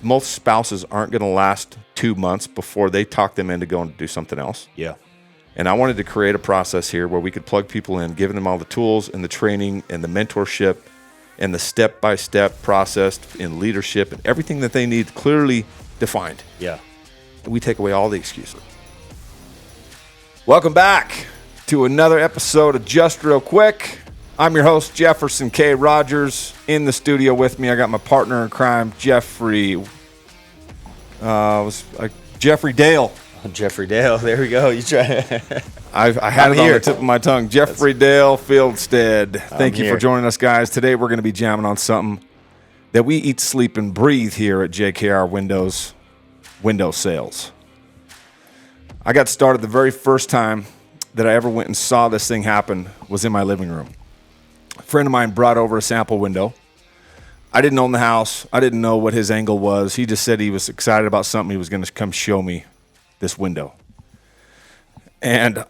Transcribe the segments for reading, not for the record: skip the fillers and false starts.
Most spouses aren't going to last 2 months before they talk them into going to do something else. Yeah. And I wanted to create a process here where we could plug people in, giving them all the tools and the training and the mentorship and the step-by-step process in leadership and everything that they need clearly defined. Yeah. And we take away all the excuses. Welcome back to another episode of Just Real Quick. I'm your host, Jefferson K. Rogers. In the studio with me, I got my partner in crime, Jeffrey Dale. Jeffrey Dale, there we go. You try. I had it on the tip of my tongue. Jeffrey Dale Fieldstead. Thank you for joining us, guys. Today we're going to be jamming on something that we eat, sleep, and breathe here at JKR Windows Sales. I got started the very first time that I ever went and saw this thing happen was in my living room. A friend of mine brought over a sample window. I didn't own the house. I didn't know what his angle was. He just said he was excited about something. He was going to come show me this window. And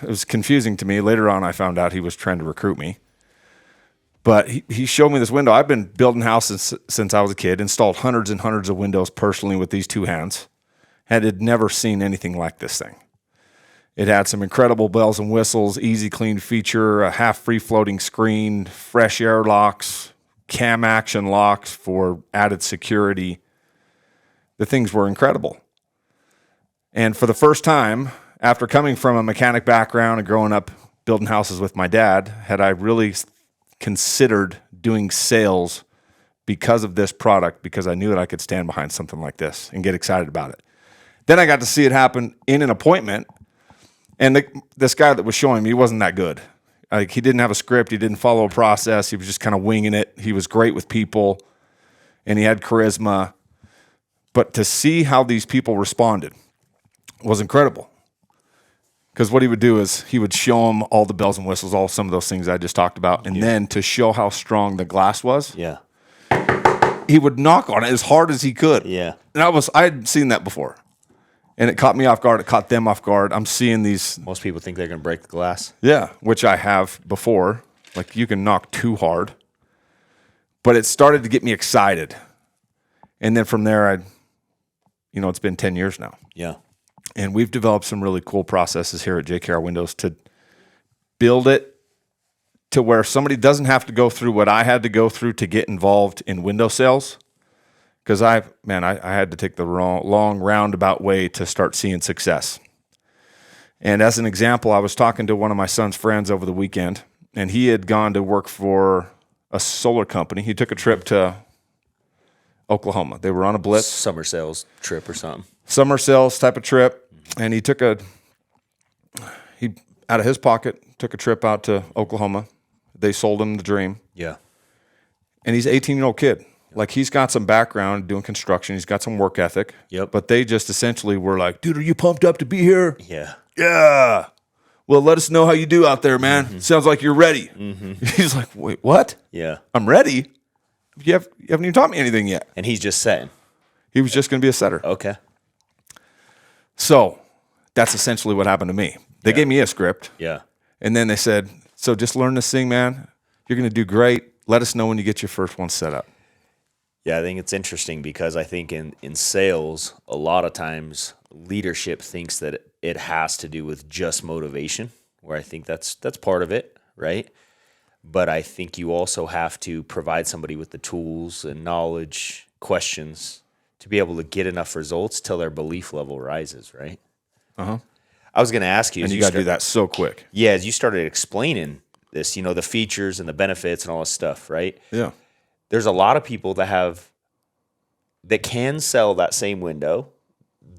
it was confusing to me. Later on, I found out he was trying to recruit me. But he showed me this window. I've been building houses since I was a kid, installed hundreds and hundreds of windows personally with these two hands, and had never seen anything like this thing. It had some incredible bells and whistles, easy clean feature, a half free floating screen, fresh air locks, cam action locks for added security. The things were incredible. And for the first time, after coming from a mechanic background and growing up building houses with my dad, had I really considered doing sales because of this product, because I knew that I could stand behind something like this and get excited about it. Then I got to see it happen in an appointment. And this guy that was showing me, he wasn't that good. Like, he didn't have a script. He didn't follow a process. He was just kind of winging it. He was great with people, and he had charisma. But to see how these people responded was incredible. Because what he would do is he would show them all the bells and whistles, all some of those things I just talked about, and then to show how strong the glass was, he would knock on it as hard as he could. Yeah. And I had seen that before. And it caught me off guard. It caught them off guard. I'm seeing these. Most people think they're going to break the glass. Yeah, which I have before. Like, you can knock too hard. But it started to get me excited. And then from there, it's been 10 years now. Yeah. And we've developed some really cool processes here at JKR Windows to build it to where somebody doesn't have to go through what I had to go through to get involved in window sales. Because I had to take the long roundabout way to start seeing success. And as an example, I was talking to one of my son's friends over the weekend, and he had gone to work for a solar company. He took a trip to Oklahoma. They were on a blitz. Summer sales trip or something. Summer sales type of trip. And he out of his pocket, took a trip out to Oklahoma. They sold him the dream. Yeah. And he's an 18-year-old kid. Like, he's got some background doing construction. He's got some work ethic. Yep. But they just essentially were like, dude, are you pumped up to be here? Yeah. Yeah. Well, let us know how you do out there, man. Mm-hmm. Sounds like you're ready. Mm-hmm. He's like, wait, what? Yeah. I'm ready? You haven't even taught me anything yet. And he's just setting. He was just going to be a setter. Okay. So that's essentially what happened to me. They gave me a script. Yeah. And then they said, so just learn this thing, man. You're going to do great. Let us know when you get your first one set up. Yeah, I think it's interesting because I think in sales, a lot of times leadership thinks that it has to do with just motivation, where I think that's part of it, right? But I think you also have to provide somebody with the tools and knowledge, questions, to be able to get enough results till their belief level rises, right? Uh-huh. I was going to ask you. And you got to do that so quick. Yeah, as you started explaining this, the features and the benefits and all this stuff, right? Yeah. There's a lot of people that can sell that same window,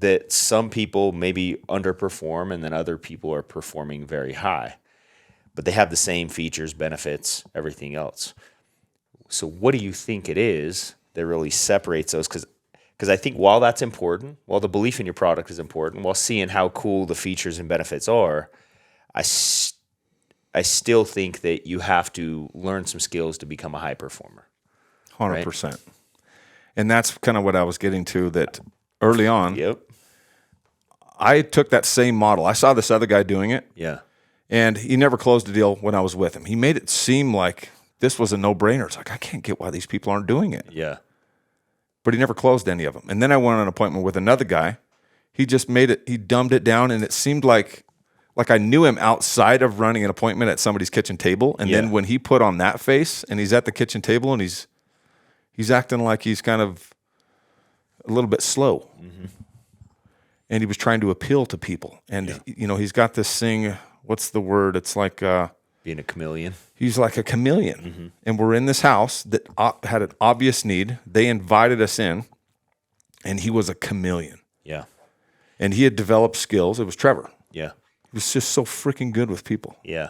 that some people maybe underperform and then other people are performing very high. But they have the same features, benefits, everything else. So what do you think it is that really separates those? Because I think while that's important, while the belief in your product is important, while seeing how cool the features and benefits are, I still think that you have to learn some skills to become a high performer. 100%. Right? And that's kind of what I was getting to, that early on, I took that same model. I saw this other guy doing it. Yeah. And he never closed a deal when I was with him. He made it seem like this was a no-brainer. It's like, I can't get why these people aren't doing it. Yeah. but he never closed any of them. And then I went on an appointment with another guy. He just he dumbed it down, and it seemed like I knew him outside of running an appointment at somebody's kitchen table. And then when he put on that face and he's at the kitchen table and he's acting like he's kind of a little bit slow. Mm-hmm. And he was trying to appeal to people. And, he's got this thing, what's the word? It's like... being a chameleon. He's like a chameleon. Mm-hmm. And we're in this house that had an obvious need. They invited us in, and he was a chameleon. Yeah. And he had developed skills. It was Trevor. Yeah. He was just so freaking good with people. Yeah.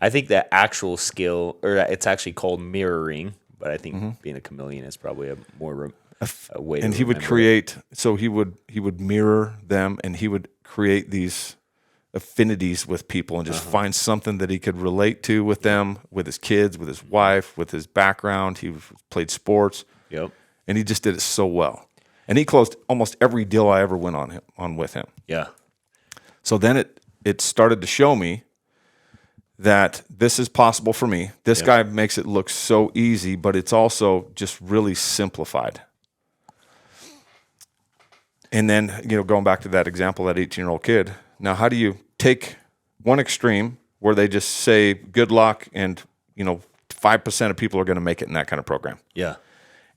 I think that actual skill, or it's actually called mirroring, but I think being a chameleon is probably a more a way to And he would create, so he would mirror them, and he would create these affinities with people and just find something that he could relate to with them, with his kids, with his wife, with his background. He played sports. Yep. And he just did it so well. And he closed almost every deal I ever went on with him. Yeah. So then it started to show me that this is possible for me. This guy makes it look so easy, but it's also just really simplified. And then, going back to that example, that 18-year-old kid, now how do you take one extreme where they just say good luck and, 5% of people are going to make it in that kind of program. Yeah.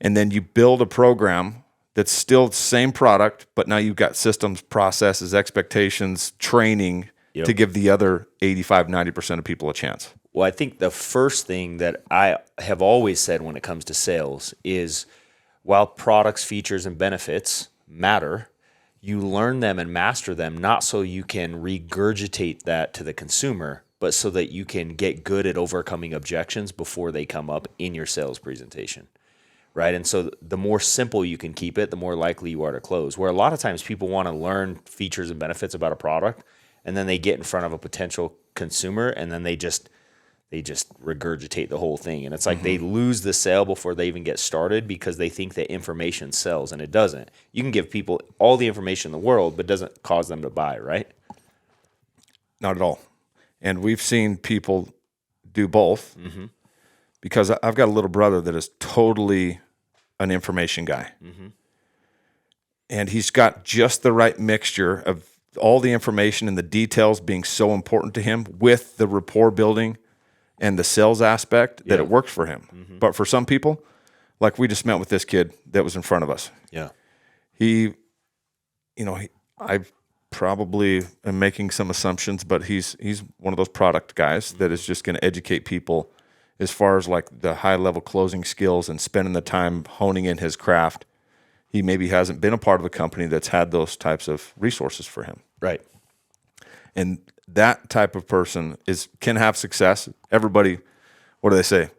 And then you build a program that's still the same product, but now you've got systems, processes, expectations, training to give the other 85, 90% of people a chance. Well, I think the first thing that I have always said when it comes to sales is while products, features, and benefits matter, you learn them and master them not so you can regurgitate that to the consumer, but so that you can get good at overcoming objections before they come up in your sales presentation. Right. And so the more simple you can keep it, the more likely you are to close. Where a lot of times people want to learn features and benefits about a product, and then they get in front of a potential consumer, and then they just regurgitate the whole thing. And it's like they lose the sale before they even get started because they think that information sells, and it doesn't. You can give people all the information in the world, but it doesn't cause them to buy, right? Not at all. And we've seen people do both. Mm-hmm. Because I've got a little brother that is totally an information guy. Mm-hmm. And he's got just the right mixture of all the information and the details being so important to him with the rapport building and the sales aspect that it works for him. Mm-hmm. But for some people, like we just met with this kid that was in front of us. Yeah. I probably am making some assumptions, but he's one of those product guys that is just going to educate people as far as like the high level closing skills and spending the time honing in his craft. He maybe hasn't been a part of a company that's had those types of resources for him. Right. And that type of person can have success. Everybody, what do they say?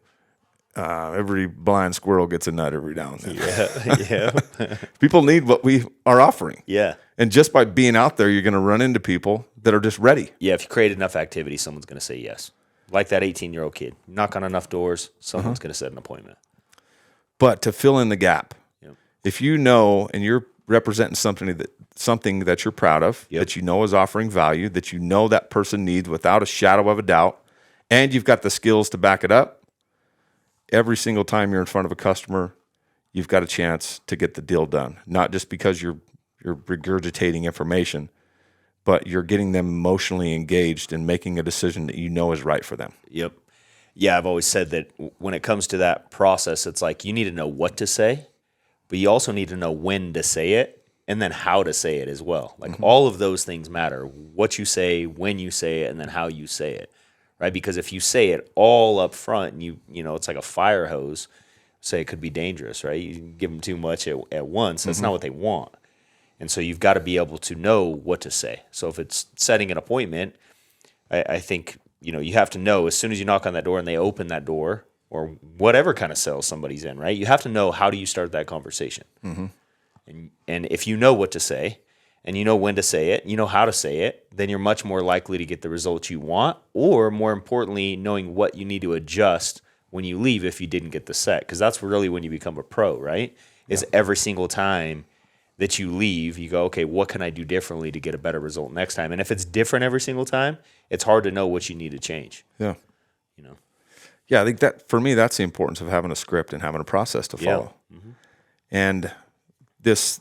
Every blind squirrel gets a nut every now and then. Yeah. People need what we are offering. Yeah. And just by being out there, you're going to run into people that are just ready. Yeah. If you create enough activity, someone's going to say yes. Like that 18-year-old kid. Knock on enough doors, someone's going to set an appointment. But to fill in the gap, if you know and you're representing something that you're proud of, that you know is offering value, that you know that person needs without a shadow of a doubt, and you've got the skills to back it up, every single time you're in front of a customer, you've got a chance to get the deal done. Not just because you're regurgitating information, but you're getting them emotionally engaged and making a decision that you know is right for them. Yep. Yeah, I've always said that when it comes to that process, it's like you need to know what to say, but you also need to know when to say it and then how to say it as well. Like all of those things matter. What you say, when you say it, and then how you say it, right? Because if you say it all up front and you know, it's like a fire hose, say it could be dangerous, right? You give them too much at once. That's not what they want. And so you've got to be able to know what to say. So if it's setting an appointment, I think, you have to know as soon as you knock on that door and they open that door or whatever kind of sales somebody's in, right? You have to know how do you start that conversation. Mm-hmm. And if you know what to say and you know when to say it, you know how to say it, then you're much more likely to get the results you want, or more importantly, knowing what you need to adjust when you leave if you didn't get the set. Because that's really when you become a pro, right? Is every single time that you leave, you go, okay, what can I do differently to get a better result next time? And if it's different every single time, it's hard to know what you need to change. Yeah. Yeah, I think that for me, that's the importance of having a script and having a process to follow. Yeah. Mm-hmm. And this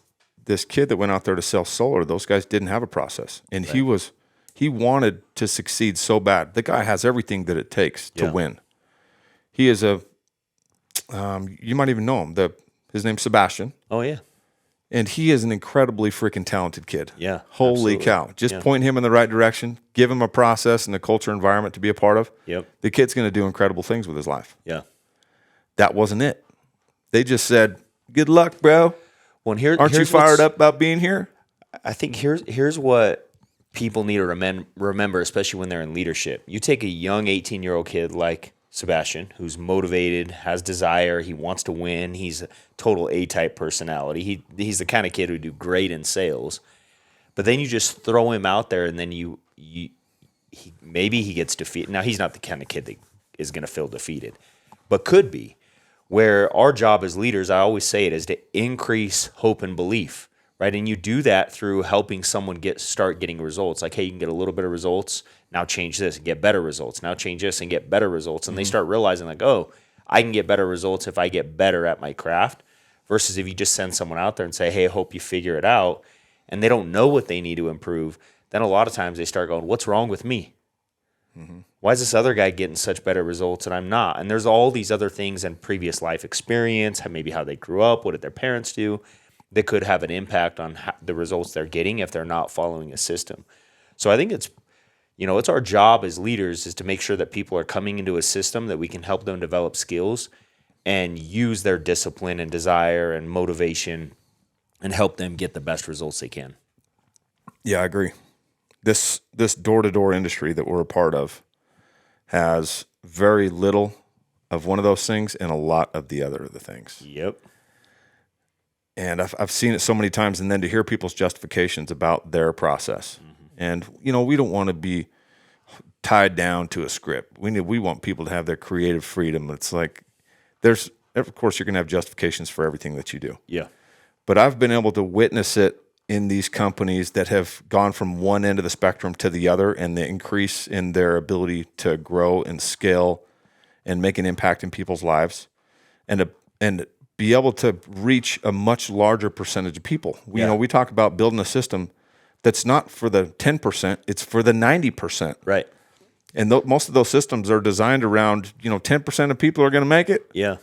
kid that went out there to sell solar, those guys didn't have a process. And he wanted to succeed so bad. The guy has everything that it takes to win. He is you might even know him. His name's Sebastian. Oh, yeah. And he is an incredibly freaking talented kid. Yeah. Holy absolutely. cow. Just point him in the right direction, give him a process and a culture environment to be a part of. Yep. The kid's going to do incredible things with his life. Yeah. That wasn't it. They just said, good luck, bro. Well, aren't you fired up about being here? I think here's what people need to remember, especially when they're in leadership. You take a young 18-year-old kid like Sebastian, who's motivated, has desire, he wants to win, he's a total A-type personality. He's the kind of kid who'd do great in sales. But then you just throw him out there, and then maybe he gets defeated. Now, he's not the kind of kid that is going to feel defeated, but could be. Where our job as leaders, I always say it, is to increase hope and belief, right? And you do that through helping someone start getting results. Like, hey, you can get a little bit of results, now change this and get better results. Now change this and get better results. And they start realizing, like, oh, I can get better results if I get better at my craft, versus if you just send someone out there and say, hey, I hope you figure it out, and they don't know what they need to improve. Then a lot of times they start going, what's wrong with me? Why is this other guy getting such better results and I'm not? And there's all these other things in previous life experience, maybe how they grew up, what did their parents do, that could have an impact on the results they're getting if they're not following a system. So I think it's our job as leaders is to make sure that people are coming into a system that we can help them develop skills and use their discipline and desire and motivation and help them get the best results they can. Yeah, I agree. This door-to-door industry that we're a part of has very little of one of those things and a lot of the other of the things. Yep. And I've seen it so many times, and then to hear people's justifications about their process. And, we don't want to be tied down to a script. We want people to have their creative freedom. It's like of course, you're going to have justifications for everything that you do. Yeah. But I've been able to witness it in these companies that have gone from one end of the spectrum to the other, and the increase in their ability to grow and scale and make an impact in people's lives, and be able to reach a much larger percentage of people. We talk about building a system that's not for the 10%, it's for the 90%. Right. And most of those systems are designed around, 10% of people are going to make it. Yeah.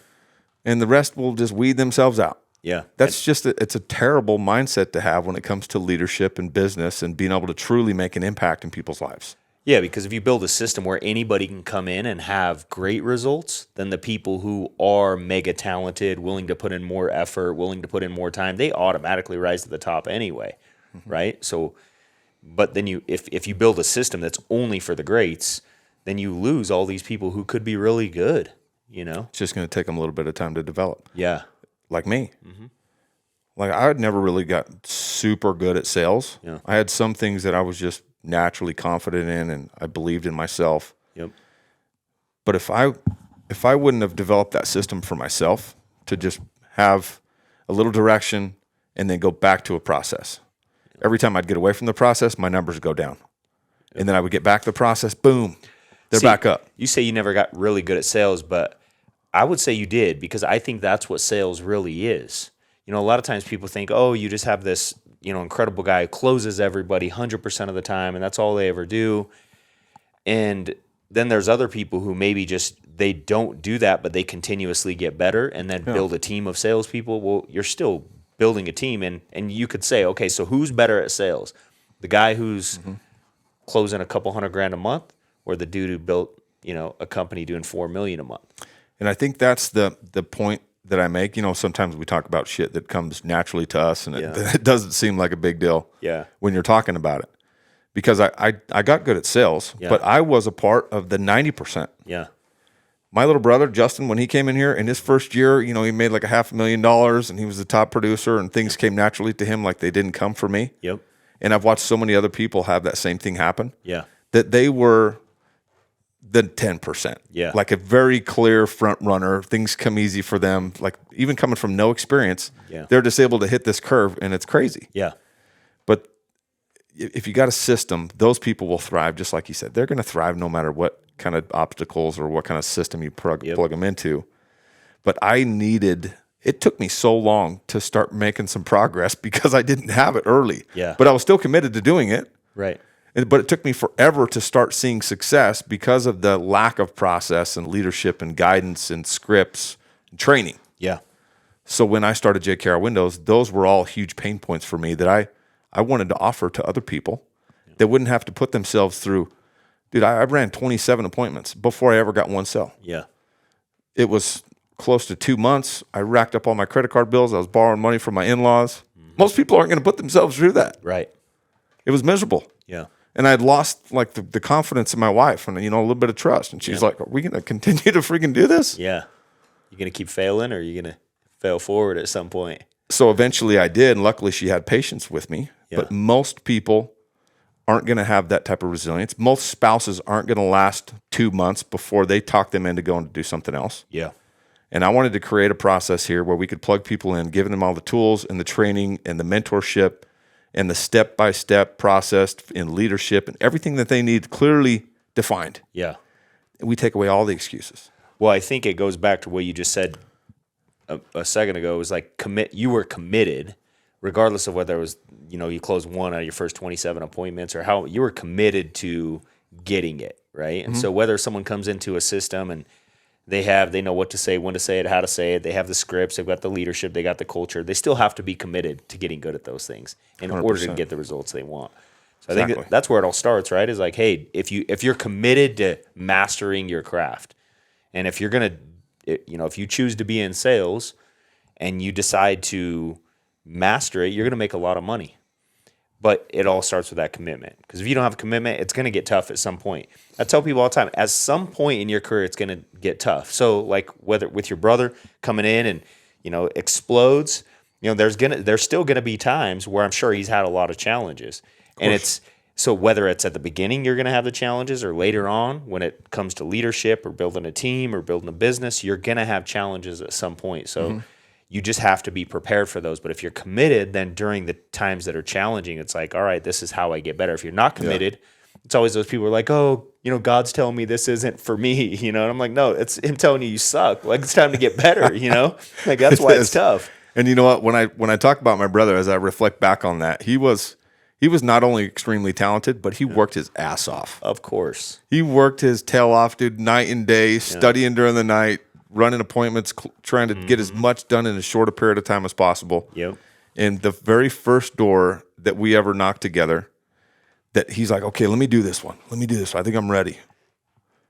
And the rest will just weed themselves out. Yeah. That's it's a terrible mindset to have when it comes to leadership and business and being able to truly make an impact in people's lives. Yeah, because if you build a system where anybody can come in and have great results, then the people who are mega talented, willing to put in more effort, willing to put in more time, they automatically rise to the top anyway, right? So, but then if you build a system that's only for the greats, then you lose all these people who could be really good, It's just going to take them a little bit of time to develop. Yeah. Like me. Like, I had never really got super good at sales. Yeah. I had some things that I was just naturally confident in, and I believed in myself. Yep. But if I wouldn't have developed that system for myself to just have a little direction and then go back to a process, every time I'd get away from the process, my numbers would go down. And then I would get back to the process, boom, they're back up. You say you never got really good at sales, but I would say you did, because I think that's what sales really is. A lot of times people think, oh, you just have this, incredible guy who closes everybody 100% of the time, and that's all they ever do. And then there's other people who maybe they don't do that, but they continuously get better and then build a team of salespeople. Well, you're still building a team, and you could say, okay, so who's better at sales? The guy who's closing a couple $100,000 a month, or the dude who built, a company doing $4 million a month? And I think that's the point that I make. Sometimes we talk about shit that comes naturally to us, and it doesn't seem like a big deal when you're talking about it. Because I got good at sales, but I was a part of the 90%. Yeah. My little brother, Justin, when he came in here in his first year, he made like $500,000, and he was the top producer, and things came naturally to him like they didn't come for me. Yep. And I've watched so many other people have that same thing happen. Yeah. That they were the 10%. Yeah. Like a very clear front runner. Things come easy for them. Like, even coming from no experience, they're just able to hit this curve, and it's crazy. Yeah. But if you got a system, those people will thrive, just like you said. They're going to thrive no matter what kind of obstacles or what kind of system you plug them into. But I needed it took me so long to start making some progress because I didn't have it early. Yeah. But I was still committed to doing it. Right. But it took me forever to start seeing success because of the lack of process and leadership and guidance and scripts and training. Yeah. So when I started JKR Windows, those were all huge pain points for me that I wanted to offer to other people that wouldn't have to put themselves through. Dude, I ran 27 appointments before I ever got one sale. Yeah. It was close to 2 months. I racked up all my credit card bills. I was borrowing money from my in-laws. Most people aren't going to put themselves through that. Right. It was miserable. Yeah. And I'd lost like the confidence in my wife and, a little bit of trust. And she's like, are we going to continue to freaking do this? Yeah. You going to keep failing, or are you going to fail forward at some point? So eventually I did. And luckily she had patience with me. Yeah. But most people aren't going to have that type of resilience. Most spouses aren't going to last 2 months before they talk them into going to do something else. Yeah. And I wanted to create a process here where we could plug people in, giving them all the tools and the training and the mentorship and the step-by-step process in leadership and everything that they need clearly defined. Yeah. And we take away all the excuses. Well, I think it goes back to what you just said a second ago. It was like you were committed, regardless of whether it was, you closed one out of your first 27 appointments or how you were committed to getting it, right? And so whether someone comes into a system and they know what to say, when to say it, how to say it, they have the scripts, they've got the leadership, they got the culture, they still have to be committed to getting good at those things in 100%. order to get the results they want. So Exactly. I think that's where it all starts, right? Is like, hey, if you're committed to mastering your craft, and if you're gonna, if you choose to be in sales and you decide to master it, you're gonna make a lot of money. But it all starts with that commitment. Because if you don't have a commitment, it's going to get tough at some point. I tell people all the time, at some point in your career, it's going to get tough. So like whether with your brother coming in and, explodes, there's still going to be times where I'm sure he's had a lot of challenges. And so whether it's at the beginning you're going to have the challenges or later on when it comes to leadership or building a team or building a business, you're going to have challenges at some point. So you just have to be prepared for those. But if you're committed, then during the times that are challenging, it's like, all right, this is how I get better. If you're not committed, it's always those people who are like, oh, God's telling me this isn't for me, and I'm like, no, it's him telling you suck. Like, it's time to get better, Like, that's why it's tough. And you know what? When I talk about my brother, as I reflect back on that, he was not only extremely talented, but he worked his ass off. Of course. He worked his tail off, dude, night and day, studying during the night, running appointments, trying to get as much done in as short a period of time as possible. Yep. And the very first door that we ever knocked together, that he's like, okay, let me do this one. I think I'm ready.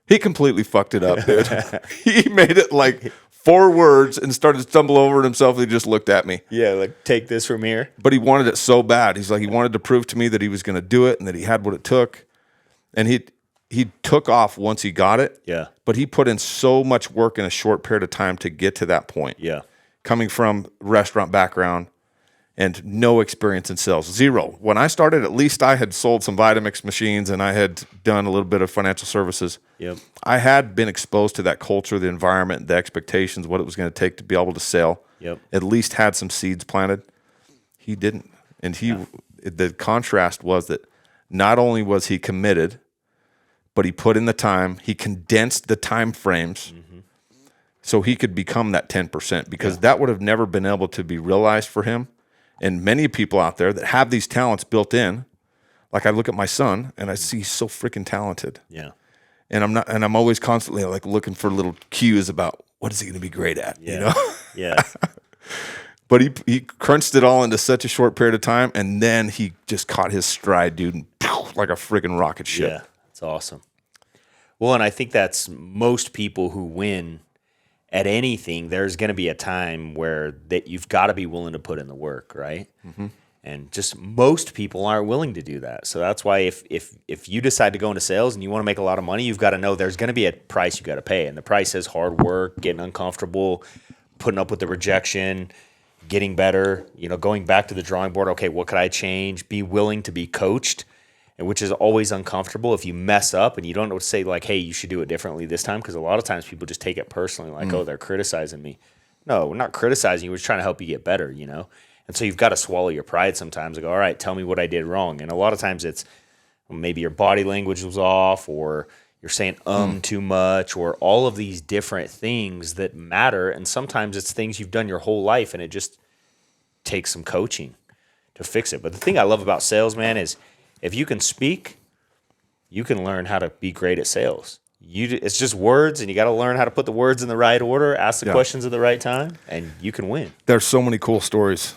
He completely fucked it up, dude. He made it like 4 words and started to stumble over it himself. He just looked at me. Yeah, like, take this from here. But he wanted it so bad. He's like, he wanted to prove to me that he was going to do it and that he had what it took. And he took off once he got it. Yeah. But he put in so much work in a short period of time to get to that point. Yeah. Coming from restaurant background and no experience in sales. 0. When I started, at least I had sold some Vitamix machines and I had done a little bit of financial services. Yep. I had been exposed to that culture, the environment, the expectations, what it was going to take to be able to sell. Yep. At least had some seeds planted. He didn't. And the contrast was that not only was he committed, but he put in the time, he condensed the time frames so he could become that 10%, because that would have never been able to be realized for him. And many people out there that have these talents built in, like I look at my son and I see he's so freaking talented. Yeah. And I'm always constantly like looking for little cues about what is he going to be great at, Yeah. But he crunched it all into such a short period of time, and then he just caught his stride, dude, and like a freaking rocket ship. Yeah, that's awesome. Well, and I think that's most people who win at anything. There's going to be a time where that you've got to be willing to put in the work, right? Mm-hmm. And just most people aren't willing to do that. So that's why if you decide to go into sales and you want to make a lot of money, you've got to know there's going to be a price you got to pay, and the price is hard work, getting uncomfortable, putting up with the rejection, getting better, going back to the drawing board. Okay, what could I change? Be willing to be coached, and which is always uncomfortable if you mess up and you don't know what to say, like, hey, you should do it differently this time, because a lot of times people just take it personally, like, oh, they're criticizing me. No, we're not criticizing you. We're just trying to help you get better, And so you've got to swallow your pride sometimes and go, all right, tell me what I did wrong. And a lot of times it's maybe your body language was off, or you're saying too much, or all of these different things that matter. And sometimes it's things you've done your whole life, and it just takes some coaching to fix it. But the thing I love about sales, man, is if you can speak, you can learn how to be great at sales. It's just words, and you got to learn how to put the words in the right order, ask the questions at the right time, and you can win. There's so many cool stories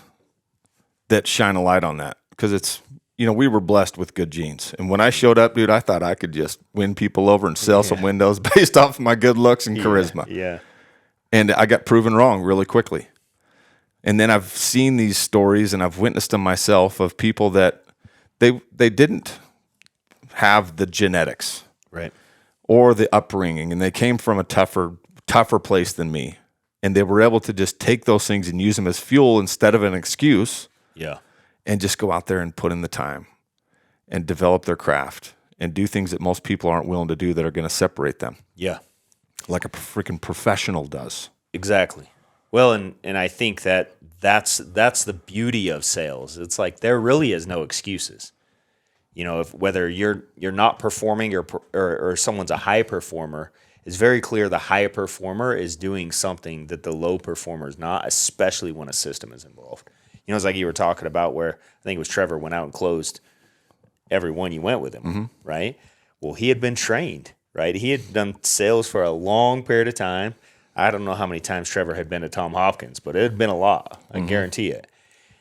that shine a light on that, because it's, we were blessed with good genes. And when I showed up, dude, I thought I could just win people over and sell some windows based off of my good looks and charisma. Yeah. And I got proven wrong really quickly. And then I've seen these stories, and I've witnessed them myself, of people that they didn't have the genetics. Right. Or the upbringing, and they came from a tougher place than me. And they were able to just take those things and use them as fuel instead of an excuse. Yeah. And just go out there and put in the time and develop their craft and do things that most people aren't willing to do that are going to separate them. Yeah. Like a freaking professional does. Exactly. Well, and I think that's the beauty of sales. It's like there really is no excuses. If whether you're not performing or someone's a high performer, it's very clear the high performer is doing something that the low performer is not, especially when a system is involved. It's like you were talking about where I think it was Trevor went out and closed every one you went with him, right? Well, he had been trained, right? He had done sales for a long period of time. I don't know how many times Trevor had been to Tom Hopkins, but it had been a lot, I guarantee it.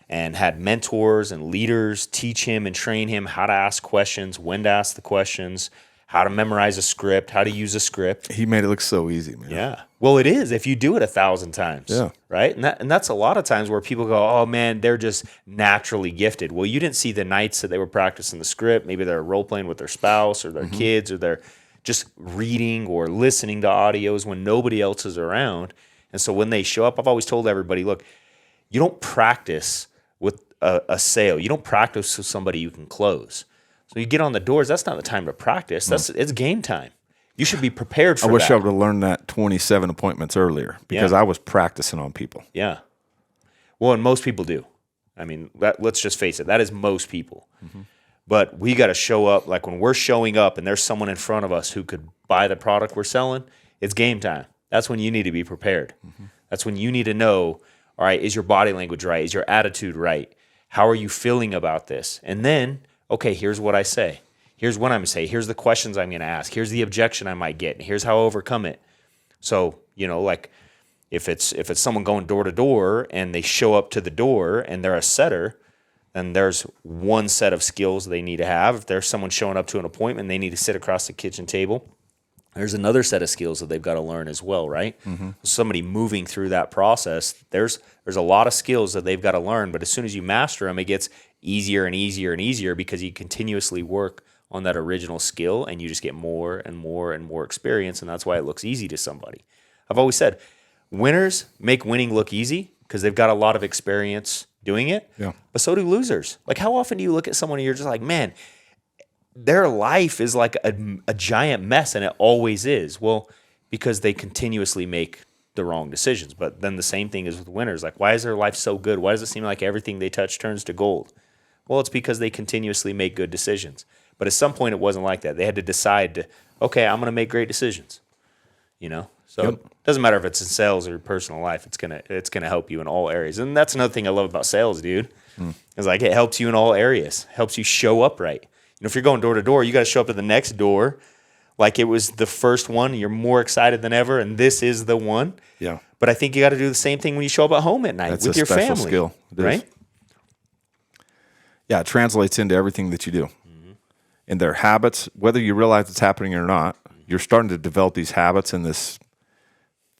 And had mentors and leaders teach him and train him how to ask questions, when to ask the questions, how to memorize a script, how to use a script. He made it look so easy, man. Yeah. Well, it is if you do it 1,000 times. Yeah. Right? And that's a lot of times where people go, oh, man, they're just naturally gifted. Well, you didn't see the nights that they were practicing the script. Maybe they're role-playing with their spouse or their kids, or they're just reading or listening to audios when nobody else is around. And so when they show up, I've always told everybody, look, you don't practice with a sale. You don't practice with somebody you can close. So you get on the doors, that's not the time to practice. It's game time. You should be prepared for that. I wish I would have learned that 27 appointments earlier, because I was practicing on people. Yeah. Well, and most people do. I mean, let's just face it. That is most people. But we got to show up. Like when we're showing up and there's someone in front of us who could buy the product we're selling, it's game time. That's when you need to be prepared. That's when you need to know, all right, is your body language right? Is your attitude right? How are you feeling about this? And then, okay, here's what I say. Here's what I'm going to say. Here's the questions I'm going to ask. Here's the objection I might get. And here's how I overcome it. So, like if it's someone going door to door and they show up to the door and they're a setter, then there's one set of skills they need to have. If there's someone showing up to an appointment, they need to sit across the kitchen table. There's another set of skills that they've got to learn as well, right? Somebody moving through that process, there's a lot of skills that they've got to learn, but as soon as you master them, it gets easier and easier and easier, because you continuously work on that original skill and you just get more and more and more experience, and that's why it looks easy to somebody. I've always said, winners make winning look easy because they've got a lot of experience doing it, but so do losers. Like, how often do you look at someone and you're just like, man, their life is like a giant mess, and it always is. Well, because they continuously make the wrong decisions. But then the same thing is with winners. Like, why is their life so good? Why does it seem like everything they touch turns to gold? Well, it's because they continuously make good decisions. But at some point, it wasn't like that. They had to decide to, okay, I'm going to make great decisions. So it doesn't matter if it's in sales or personal life. It's gonna help you in all areas. And that's another thing I love about sales, dude. It's like it helps you in all areas. Helps you show up right. If you're going door to door, you got to show up to the next door like it was the first one. You're more excited than ever, and this is the one. Yeah. But I think you got to do the same thing when you show up at home at night with your family. That's a special skill. Right? Yeah, it translates into everything that you do. In their habits, whether you realize it's happening or not, you're starting to develop these habits and this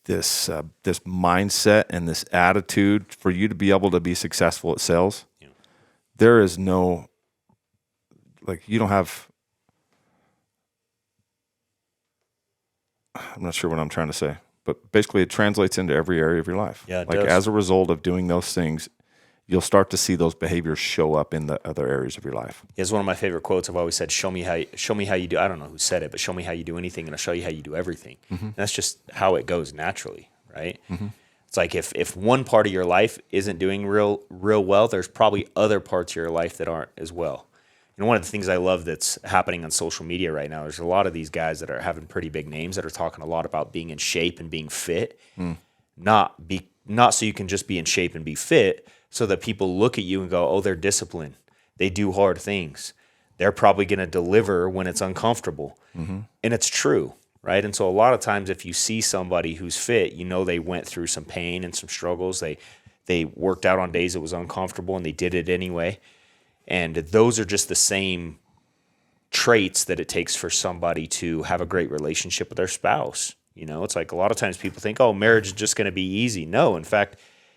mindset and this attitude for you to be able to be successful at sales. There is no, you don't have, I'm not sure what I'm trying to say, but basically it translates into every area of your life. Yeah, it does. As a result of doing those things, you'll start to see those behaviors show up in the other areas of your life. It's one of my favorite quotes. I've always said, show me how you do. I don't know who said it, but show me how you do anything and I'll show you how you do everything. And that's just how it goes naturally, right? It's like if one part of your life isn't doing real well, there's probably other parts of your life that aren't as well. And one of the things I love that's happening on social media right now, there's a lot of these guys that are having pretty big names that are talking a lot about being in shape and being fit, not so you can just be in shape and be fit, so that people look at you and go, oh, they're disciplined. They do hard things. They're probably going to deliver when it's uncomfortable. And it's true, right? And so a lot of times if you see somebody who's fit, you know they went through some pain and some struggles. They worked out on days it was uncomfortable and they did it anyway. And those are just the same traits that it takes for somebody to have a great relationship with their spouse. You know, it's like a lot of times people think, oh, marriage is just going to be easy. No, in fact,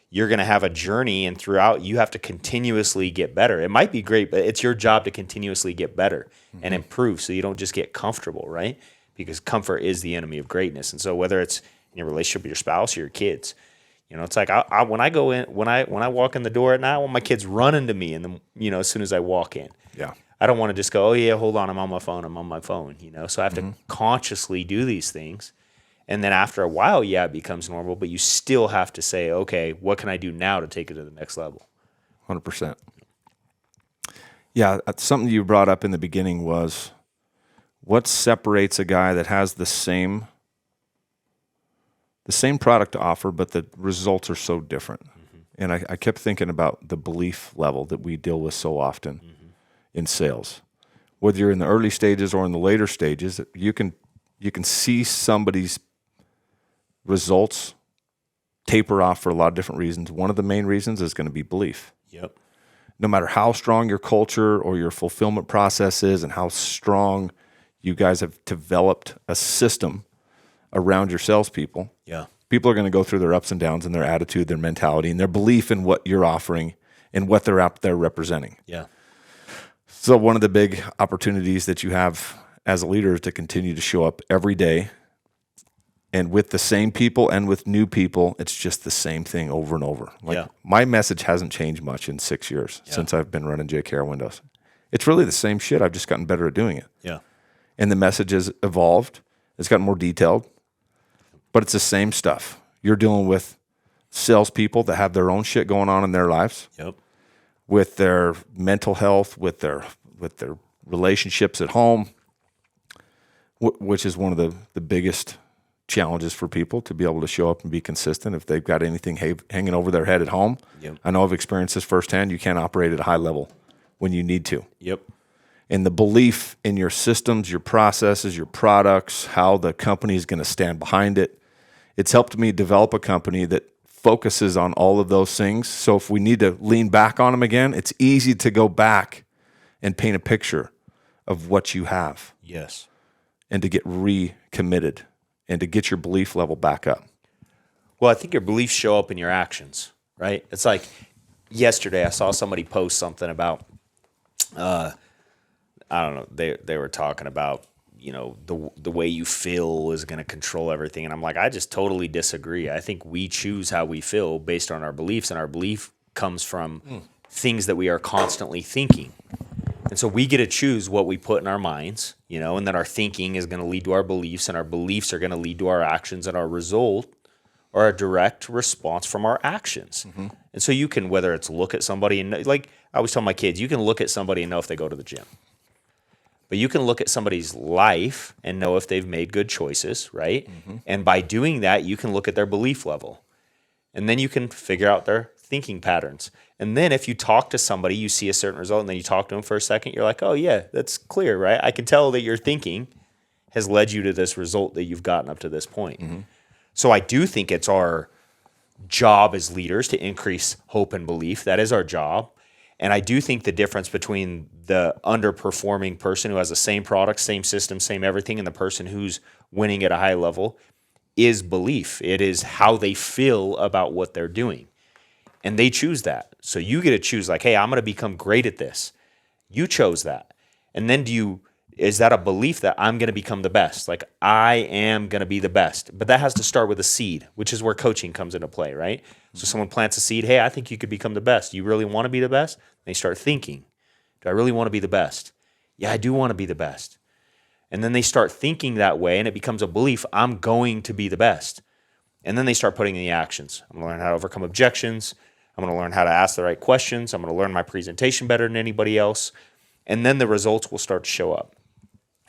you're going to have a journey, and throughout you have to continuously get better. It might be great, but it's your job to continuously get better and improve so you don't just get comfortable, right? Because comfort is the enemy of greatness. And so whether it's in your relationship with your spouse or your kids, you know, it's like when I walk in the door at night, I want my kids running to me, and as soon as I walk in. Yeah. I don't want to just go, oh yeah, hold on, I'm on my phone, you know. So I have to consciously do these things. And then after a while, it becomes normal, but you still have to say, okay, what can I do now to take it to the next level? 100%. Yeah, something you brought up in the beginning was what separates a guy that has the same product to offer, but the results are so different. And I kept thinking about the belief level that we deal with so often in sales. Whether you're in the early stages or in the later stages, you can see somebody's results taper off for a lot of different reasons. One of the main reasons is going to be belief. Yep. No matter how strong your culture or your fulfillment process is and how strong you guys have developed a system around your salespeople, people are going to go through their ups and downs in their attitude, their mentality, and their belief in what you're offering and what they're out there representing. Yeah. So one of the big opportunities that you have as a leader is to continue to show up every day. And with the same people and with new people, it's just the same thing over and over. My message hasn't changed much in 6 years since I've been running JKR Windows. It's really the same shit. I've just gotten better at doing it. Yeah. And the message has evolved. It's gotten more detailed, but it's the same stuff. You're dealing with salespeople that have their own shit going on in their lives, with their mental health, with their relationships at home, which is one of the biggest challenges for people to be able to show up and be consistent. If they've got anything hanging over their head at home, I know I've experienced this firsthand. You can't operate at a high level when you need to. And the belief in your systems, your processes, your products, how the company is going to stand behind it. It's helped me develop a company that focuses on all of those things. So if we need to lean back on them again, it's easy to go back and paint a picture of what you have. Yes. And to get recommitted and to get your belief level back up. Well, I think your beliefs show up in your actions, right? It's like yesterday I saw somebody post something about, I don't know, they were talking about, the way you feel is going to control everything. And I'm like, I just totally disagree. I think we choose how we feel based on our beliefs, and our belief comes from things that we are constantly thinking. And so we get to choose what we put in our minds, and then our thinking is going to lead to our beliefs, and our beliefs are going to lead to our actions, and our result are a direct response from our actions. And so you can, whether it's look at somebody and, like I always tell my kids, you can look at somebody and know if they go to the gym. But you can look at somebody's life and know if they've made good choices, right? And by doing that, you can look at their belief level. And then you can figure out their thinking patterns. And then if you talk to somebody, you see a certain result, and then you talk to them for a second, you're like, oh yeah, that's clear, right? I can tell that your thinking has led you to this result that you've gotten up to this point. So I do think it's our job as leaders to increase hope and belief. That is our job. And I do think the difference between the underperforming person who has the same product, same system, same everything, and the person who's winning at a high level is belief. It is how they feel about what they're doing. And they choose that. So you get to choose, like, hey, I'm going to become great at this. You chose that. And then is that a belief that I'm going to become the best? Like, I am going to be the best. But that has to start with a seed, which is where coaching comes into play, right? So someone plants a seed. Hey, I think you could become the best. You really want to be the best? They start thinking, do I really want to be the best? Yeah, I do want to be the best. And then they start thinking that way, and it becomes a belief, I'm going to be the best. And then they start putting in the actions. I'm going to learn how to overcome objections. I'm going to learn how to ask the right questions. I'm going to learn my presentation better than anybody else. And then the results will start to show up.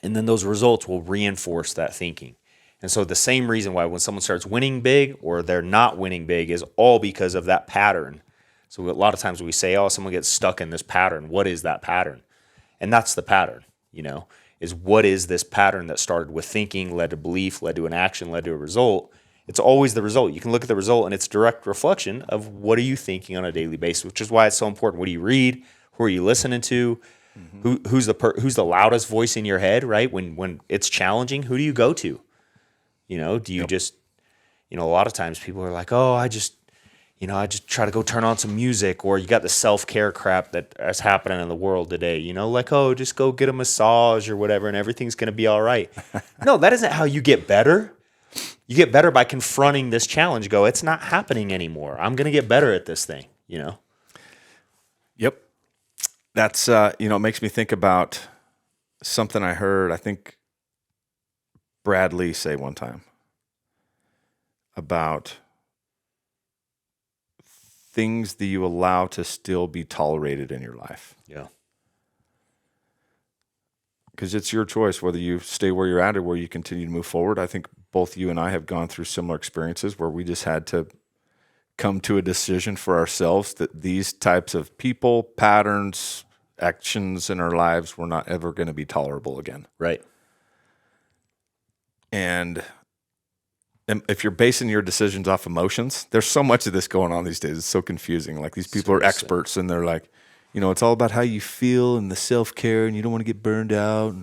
And then those results will reinforce that thinking. And so the same reason why when someone starts winning big or they're not winning big is all because of that pattern. So a lot of times we say, oh, someone gets stuck in this pattern. What is that pattern? And that's the pattern, is what is this pattern that started with thinking, led to belief, led to an action, led to a result. It's always the result. You can look at the result and it's direct reflection of what are you thinking on a daily basis, which is why it's so important. What do you read? Who are you listening to? Who's the loudest voice in your head, right? When it's challenging, who do you go to? Do you just, a lot of times people are like, oh, I just try to go turn on some music, or you got the self-care crap that's happening in the world today, like, oh, just go get a massage or whatever and everything's going to be all right. No, that isn't how you get better. You get better by confronting this challenge. Go, it's not happening anymore. I'm going to get better at this thing, Yep. That's, it makes me think about something I heard, I think Bradley say one time about things that you allow to still be tolerated in your life. Yeah. Because it's your choice whether you stay where you're at or where you continue to move forward. I think both you and I have gone through similar experiences where we just had to come to a decision for ourselves that these types of people, patterns, actions in our lives were not ever going to be tolerable again. Right. And if you're basing your decisions off emotions, there's so much of this going on these days. It's so confusing. Like these people are experts and they're like, it's all about how you feel and the self-care and you don't want to get burned out.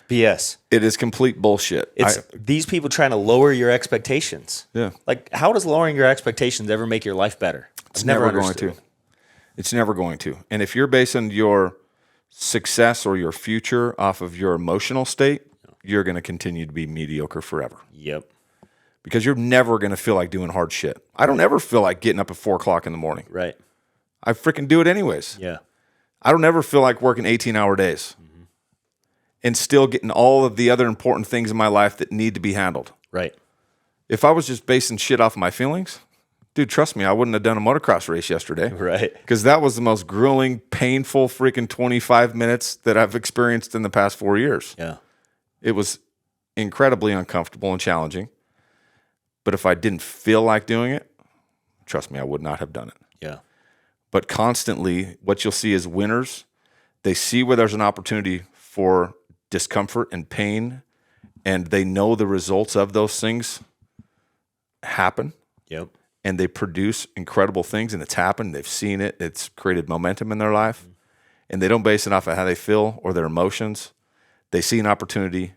BS. It is complete bullshit. It's these people trying to lower your expectations. Yeah. Like, how does lowering your expectations ever make your life better? It's never going to. It's never going to. And if you're basing your success or your future off of your emotional state, you're going to continue to be mediocre forever. Yep. Because you're never going to feel like doing hard shit. I don't ever feel like getting up at 4 o'clock in the morning. Right. I freaking do it anyways. Yeah. I don't ever feel like working 18-hour days and still getting all of the other important things in my life that need to be handled. Right. If I was just basing shit off of my feelings, dude, trust me, I wouldn't have done a motocross race yesterday. Right. Because that was the most grueling, painful freaking 25 minutes that I've experienced in the past 4 years. Yeah. It was incredibly uncomfortable and challenging. But if I didn't feel like doing it, trust me, I would not have done it. Yeah. But constantly, what you'll see is winners, they see where there's an opportunity for discomfort and pain, and they know the results of those things happen. Yep. And they produce incredible things, and it's happened. They've seen it. It's created momentum in their life. And they don't base it off of how they feel or their emotions. They see an opportunity,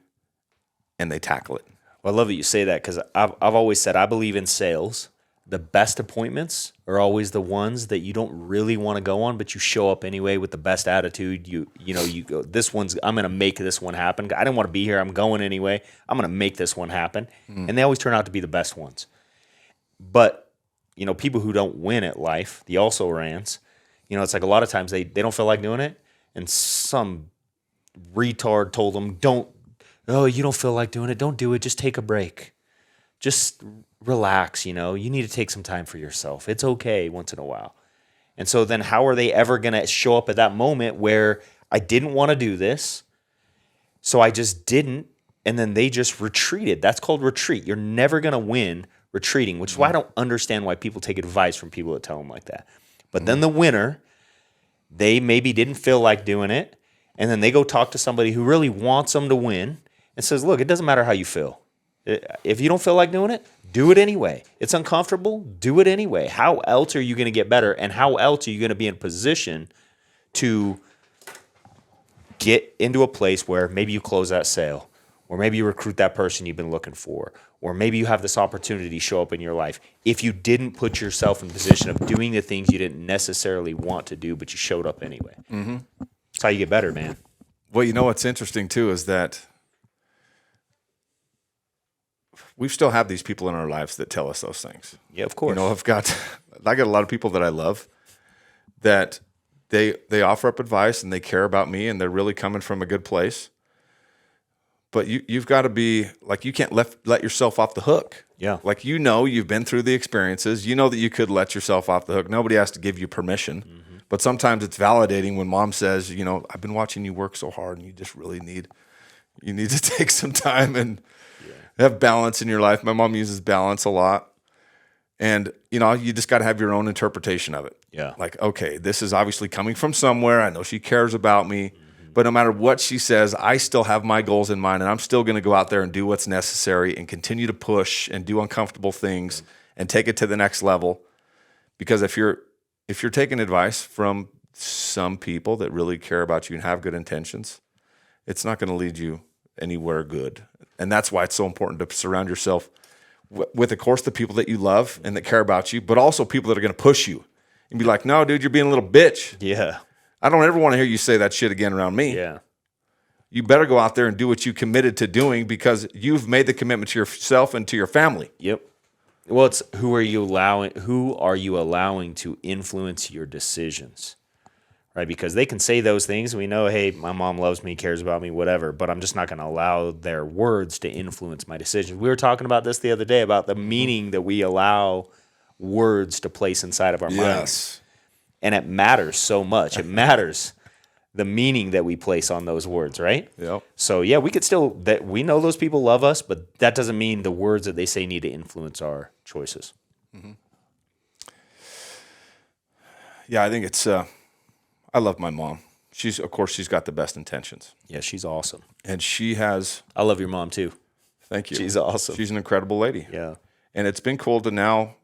and they tackle it. Well, I love that you say that because I've always said I believe in sales. The best appointments are always the ones that you don't really want to go on, but you show up anyway with the best attitude. You go, I'm going to make this one happen. I didn't want to be here. I'm going anyway. I'm going to make this one happen. And they always turn out to be the best ones. But, people who don't win at life, the also-rans, it's like a lot of times they don't feel like doing it. And some retard told them, you don't feel like doing it. Don't do it. Just take a break. Just relax, you need to take some time for yourself. It's okay once in a while. And so then how are they ever going to show up at that moment where I didn't want to do this, so I just didn't, and then they just retreated? That's called retreat. You're never going to win retreating, which is why I don't understand why people take advice from people that tell them like that. But then the winner, they maybe didn't feel like doing it, and then they go talk to somebody who really wants them to win and says, look, it doesn't matter how you feel. If you don't feel like doing it, do it anyway. It's uncomfortable. Do it anyway. How else are you going to get better? And how else are you going to be in position to get into a place where maybe you close that sale, or maybe you recruit that person you've been looking for, or maybe you have this opportunity show up in your life if you didn't put yourself in position of doing the things you didn't necessarily want to do, but you showed up anyway. Mm-hmm. That's how you get better, man. Well, what's interesting too is that we still have these people in our lives that tell us those things. Yeah, of course. I got a lot of people that I love that they offer up advice and they care about me and they're really coming from a good place. But you've got to be like, you can't let yourself off the hook. Yeah. Like, you've been through the experiences. You know that you could let yourself off the hook. Nobody has to give you permission. Mm-hmm. But sometimes it's validating when mom says, I've been watching you work so hard and you just really need to take some time and have balance in your life. My mom uses balance a lot. And, you just got to have your own interpretation of it. Yeah. Like, okay, this is obviously coming from somewhere. I know she cares about me. But no matter what she says, I still have my goals in mind, and I'm still going to go out there and do what's necessary and continue to push and do uncomfortable things and take it to the next level. Because if you're taking advice from some people that really care about you and have good intentions, it's not going to lead you anywhere good. And that's why it's so important to surround yourself with, of course, the people that you love and that care about you, but also people that are going to push you and be like, no, dude, you're being a little bitch. Yeah. I don't ever want to hear you say that shit again around me. Yeah. You better go out there and do what you committed to doing because you've made the commitment to yourself and to your family. Yep. Well, it's who are you allowing to influence your decisions? Right? Because they can say those things. We know, hey, my mom loves me, cares about me, whatever, but I'm just not going to allow their words to influence my decisions. We were talking about this the other day about the meaning that we allow words to place inside of our minds. And it matters so much. It matters the meaning that we place on those words, right? Yep. So, yeah, we know those people love us, but that doesn't mean the words that they say need to influence our choices. Mm-hmm. Yeah, I think it's, I love my mom. She's got the best intentions. Yeah, she's awesome. And she has. I love your mom too. Thank you. She's awesome. She's an incredible lady. Yeah. And it's been cool to now,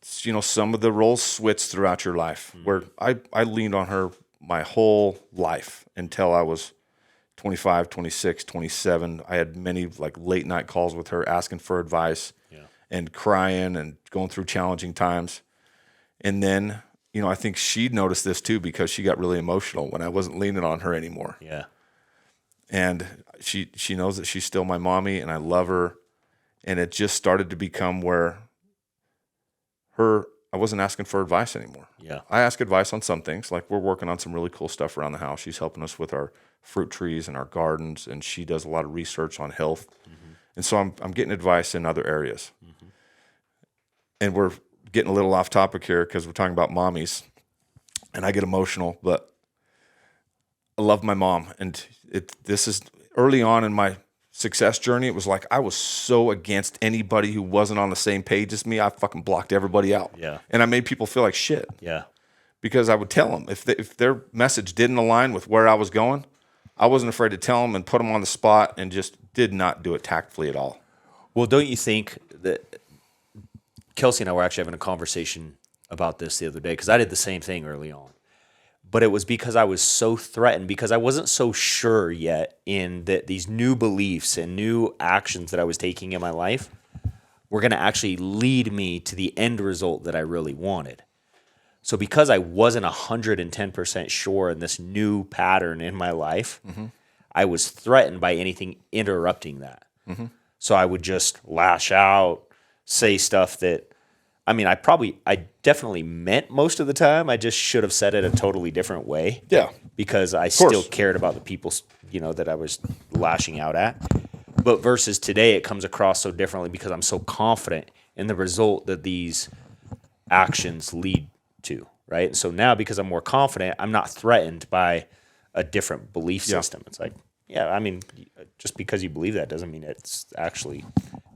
some of the roles switched throughout your life where I leaned on her my whole life until I was 25, 26, 27. I had many late night calls with her asking for advice and crying and going through challenging times. And then, I think she noticed this too because she got really emotional when I wasn't leaning on her anymore. Yeah. And she knows that she's still my mommy and I love her. And it just started to become where I wasn't asking for advice anymore. Yeah. I ask advice on some things. Like we're working on some really cool stuff around the house. She's helping us with our fruit trees and our gardens, and she does a lot of research on health. Mm-hmm. And so I'm getting advice in other areas. Mm-hmm. And we're getting a little off topic here because we're talking about mommies, and I get emotional, but I love my mom. And this is early on in my success journey. It was like I was so against anybody who wasn't on the same page as me. I fucking blocked everybody out. Yeah. And I made people feel like shit. Yeah. Because I would tell them if their message didn't align with where I was going, I wasn't afraid to tell them and put them on the spot and just did not do it tactfully at all. Well, don't you think that Kelsey and I were actually having a conversation about this the other day because I did the same thing early on. But it was because I was so threatened, because I wasn't so sure yet in that these new beliefs and new actions that I was taking in my life were going to actually lead me to the end result that I really wanted. So because I wasn't 110% sure in this new pattern in my life, I was threatened by anything interrupting that. Mm-hmm. So I would just lash out, say stuff that, I definitely meant most of the time. I just should have said it a totally different way. Yeah. Because I still cared about the people, that I was lashing out at. But versus today, it comes across so differently because I'm so confident in the result that these actions lead to, right? And so now, because I'm more confident, I'm not threatened by a different belief system. It's like, just because you believe that doesn't mean it's actually...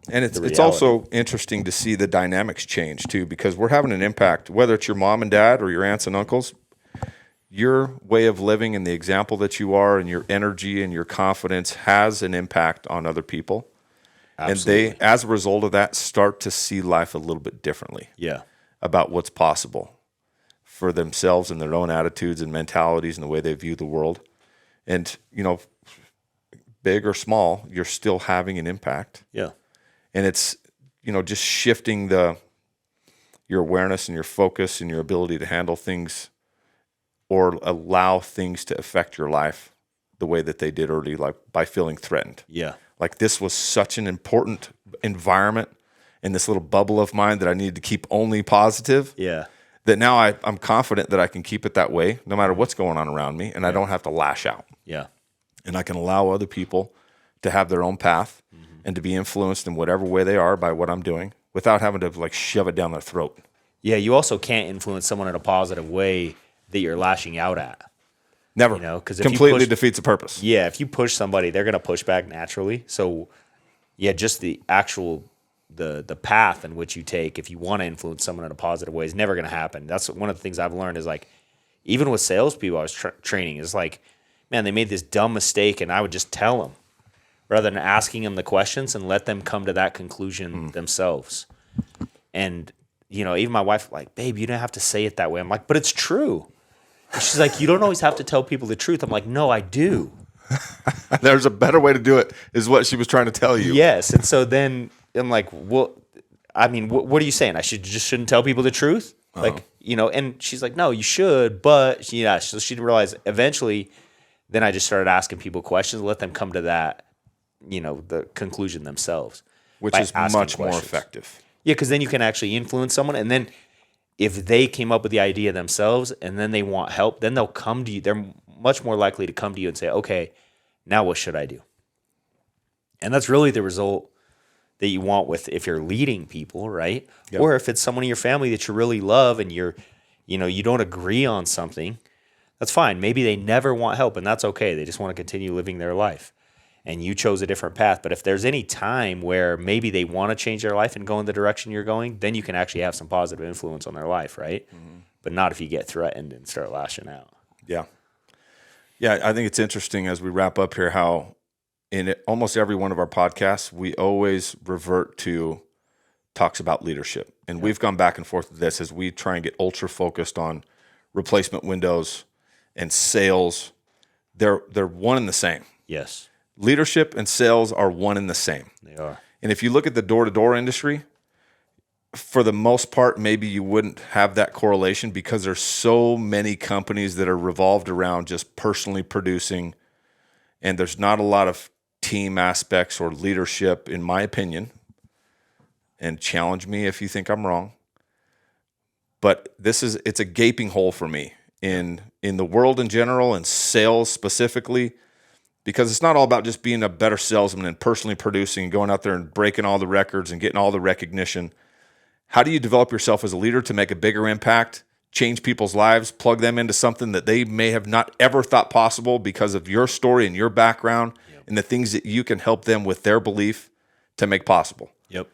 And it's also interesting to see the dynamics change too, because we're having an impact, whether it's your mom and dad or your aunts and uncles, your way of living and the example that you are and your energy and your confidence has an impact on other people. Absolutely. And they, as a result of that, start to see life a little bit differently. Yeah. About what's possible for themselves and their own attitudes and mentalities and the way they view the world. And, big or small, you're still having an impact. Yeah. And it's, just shifting your awareness and your focus and your ability to handle things or allow things to affect your life the way that they did early, like by feeling threatened. Yeah. Like this was such an important environment in this little bubble of mine that I needed to keep only positive. Yeah. That now I'm confident that I can keep it that way no matter what's going on around me, and I don't have to lash out. Yeah. And I can allow other people to have their own path and to be influenced in whatever way they are by what I'm doing without having to shove it down their throat. Yeah, you also can't influence someone in a positive way that you're lashing out at. Never. You know, because completely defeats the purpose. Yeah, if you push somebody, they're going to push back naturally. So, yeah, just the actual the path in which you take, if you want to influence someone in a positive way, is never going to happen. That's one of the things I've learned is like, even with salespeople I was training, is like, man, they made this dumb mistake, and I would just tell them rather than asking them the questions and let them come to that conclusion themselves. And you know, even my wife, like, babe, you don't have to say it that way. I'm like, but it's true. And she's like, you don't always have to tell people the truth. I'm like, no, I do. There's a better way to do it, is what she was trying to tell you. Yes. And so then I'm like, well, I mean, what are you saying? I shouldn't tell people the truth? Like, you know, and she's like, no, you should. But yeah, so she didn't realize eventually, then I just started asking people questions, let them come to that, you know, the conclusion themselves. Which is much more effective. Yeah, because then you can actually influence someone. And then if they came up with the idea themselves and then they want help, then they'll come to you. They're much more likely to come to you and say, okay, now what should I do? And that's really the result that you want with if you're leading people, right? Yep. Or if it's someone in your family that you really love and you don't agree on something, that's fine. Maybe they never want help, and that's okay. They just want to continue living their life. And you chose a different path. But if there's any time where maybe they want to change their life and go in the direction you're going, then you can actually have some positive influence on their life, right? Mm-hmm. But not if you get threatened and start lashing out. Yeah. Yeah, I think it's interesting as we wrap up here how in almost every one of our podcasts, we always revert to talks about leadership. And we've gone back and forth with this as we try and get ultra focused on replacement windows and sales. They're one and the same. Yes. Leadership and sales are one and the same. They are. And if you look at the door-to-door industry, for the most part, maybe you wouldn't have that correlation because there's so many companies that are revolved around just personally producing, and there's not a lot of team aspects or leadership, in my opinion. And challenge me if you think I'm wrong. But it's a gaping hole for me in the world in general and sales specifically. Because it's not all about just being a better salesman and personally producing and going out there and breaking all the records and getting all the recognition. How do you develop yourself as a leader to make a bigger impact, change people's lives, plug them into something that they may have not ever thought possible because of your story and your background and the things that you can help them with their belief to make possible? Yep.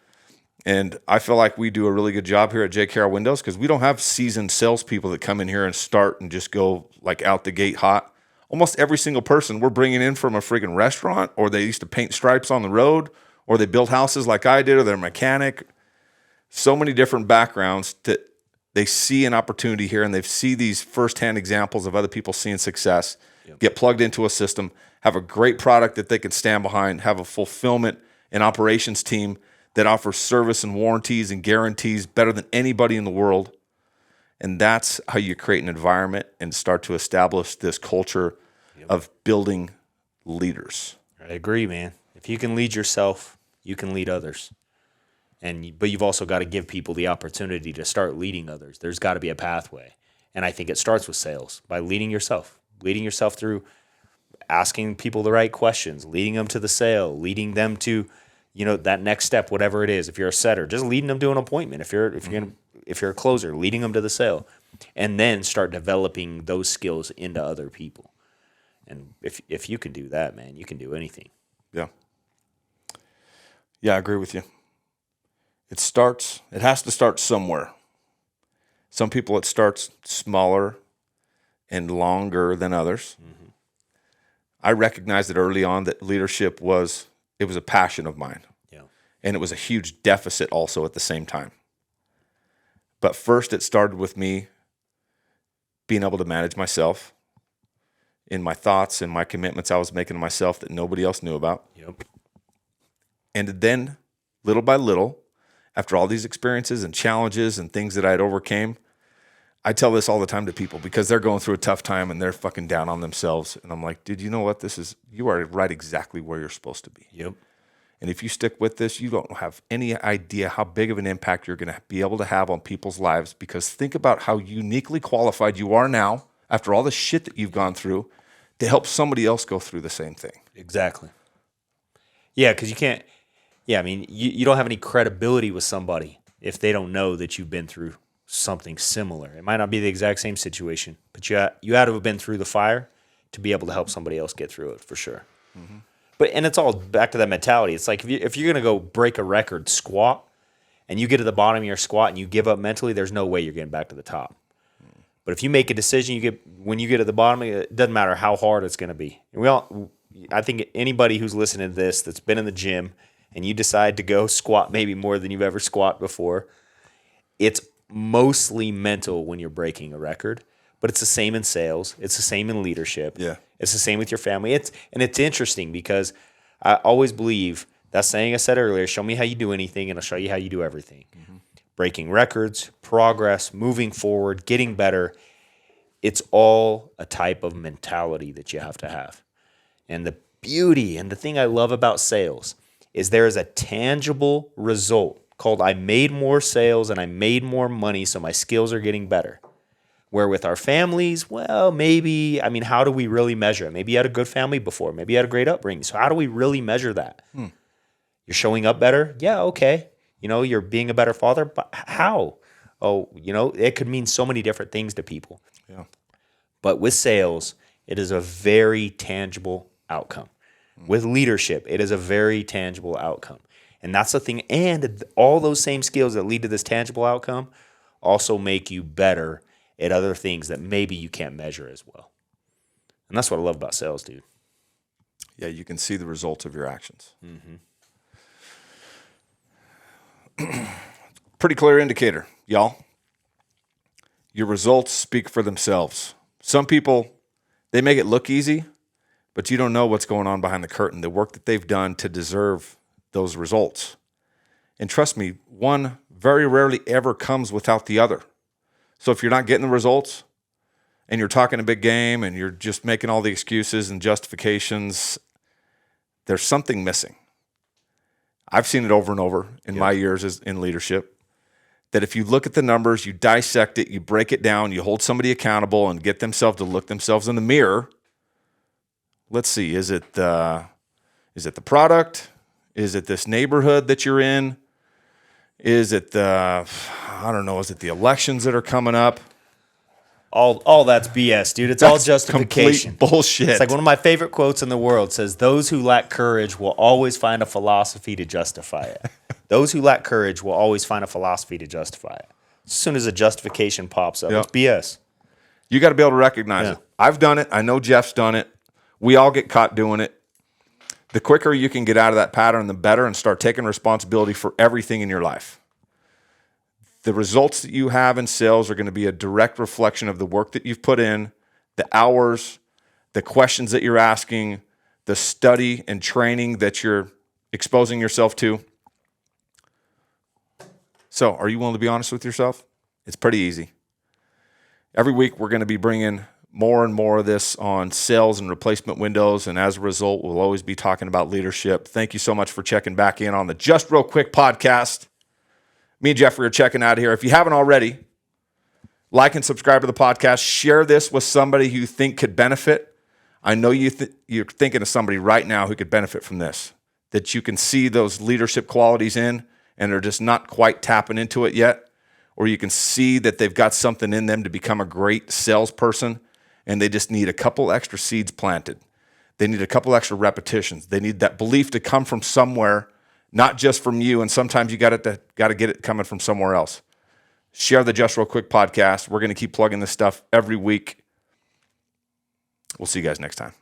And I feel like we do a really good job here at JKR Windows because we don't have seasoned salespeople that come in here and start and just go like out the gate hot. Almost every single person we're bringing in from a friggin' restaurant, or they used to paint stripes on the road, or they built houses like I did, or they're a mechanic. So many different backgrounds that they see an opportunity here, and they see these firsthand examples of other people seeing success, get plugged into a system, have a great product that they can stand behind, have a fulfillment and operations team that offers service and warranties and guarantees better than anybody in the world. And that's how you create an environment and start to establish this culture of building leaders. I agree, man. If you can lead yourself, you can lead others. But you've also got to give people the opportunity to start leading others. There's got to be a pathway. And I think it starts with sales, by leading yourself through asking people the right questions, leading them to the sale, leading them to, that next step, whatever it is. If you're a setter, just leading them to an appointment. If you're a closer, leading them to the sale, and then start developing those skills into other people. And if you can do that, man, you can do anything. Yeah. Yeah, I agree with you. It has to start somewhere. Some people it starts smaller and longer than others. Mm-hmm. I recognized it early on that leadership was a passion of mine. Yeah. And it was a huge deficit also at the same time. But first it started with me being able to manage myself in my thoughts and my commitments I was making to myself that nobody else knew about. Yep. And then little by little, after all these experiences and challenges and things that I had overcame, I tell this all the time to people because they're going through a tough time and they're fucking down on themselves. And I'm like, dude, you know what? You are right exactly where you're supposed to be. Yep. And if you stick with this, you don't have any idea how big of an impact you're going to be able to have on people's lives, because think about how uniquely qualified you are now after all the shit that you've gone through to help somebody else go through the same thing. Exactly. Yeah, because you can't, you don't have any credibility with somebody if they don't know that you've been through something similar. It might not be the exact same situation, but you had to have been through the fire to be able to help somebody else get through it for sure. Mm-hmm. And it's all back to that mentality. It's like if you're going to go break a record squat and you get to the bottom of your squat and you give up mentally, there's no way you're getting back to the top. But if you make a decision, when you get to the bottom, it doesn't matter how hard it's going to be. I think anybody who's listening to this that's been in the gym and you decide to go squat maybe more than you've ever squat before, it's mostly mental when you're breaking a record. But it's the same in sales. It's the same in leadership. Yeah. It's the same with your family. It's interesting because I always believe that saying I said earlier, show me how you do anything and I'll show you how you do everything. Mm-hmm. Breaking records, progress, moving forward, getting better. It's all a type of mentality that you have to have. And the beauty and the thing I love about sales is there is a tangible result called I made more sales and I made more money, so my skills are getting better. Where with our families, well, maybe, how do we really measure it? Maybe you had a good family before. Maybe you had a great upbringing. So how do we really measure that? You're showing up better? Yeah, okay. You're being a better father, but how? Oh, it could mean so many different things to people. Yeah. But with sales, it is a very tangible outcome. With leadership, it is a very tangible outcome. And that's the thing. And all those same skills that lead to this tangible outcome also make you better at other things that maybe you can't measure as well. And that's what I love about sales, dude. Yeah, you can see the results of your actions. Mm-hmm. Pretty clear indicator, y'all. Your results speak for themselves. Some people, they make it look easy, but you don't know what's going on behind the curtain, the work that they've done to deserve those results. And trust me, one very rarely ever comes without the other. So if you're not getting the results and you're talking a big game and you're just making all the excuses and justifications, there's something missing. I've seen it over and over in my years in leadership, that if you look at the numbers, you dissect it, you break it down, you hold somebody accountable and get themselves to look themselves in the mirror. Let's see, is it the product? Is it this neighborhood that you're in? Is it is it the elections that are coming up? All that's BS, dude. It's all justification. Complete bullshit. It's like one of my favorite quotes in the world says, those who lack courage will always find a philosophy to justify it. Those who lack courage will always find a philosophy to justify it. As soon as a justification pops up, it's BS. You got to be able to recognize it. I've done it. I know Jeff's done it. We all get caught doing it. The quicker you can get out of that pattern, the better, and start taking responsibility for everything in your life. The results that you have in sales are going to be a direct reflection of the work that you've put in, the hours, the questions that you're asking, the study and training that you're exposing yourself to. So, are you willing to be honest with yourself? It's pretty easy. Every week, we're going to be bringing more and more of this on sales and replacement windows, and as a result, we'll always be talking about leadership. Thank you so much for checking back in on the Just Real Quick podcast. Me and Jeffrey are checking out here. If you haven't already, like and subscribe to the podcast. Share this with somebody who you think could benefit. I know you're thinking of somebody right now who could benefit from this, that you can see those leadership qualities in and they're just not quite tapping into it yet, or you can see that they've got something in them to become a great salesperson and they just need a couple extra seeds planted. They need a couple extra repetitions. They need that belief to come from somewhere, not just from you, and sometimes you got to get it coming from somewhere else. Share the Just Real Quick podcast. We're going to keep plugging this stuff every week. We'll see you guys next time.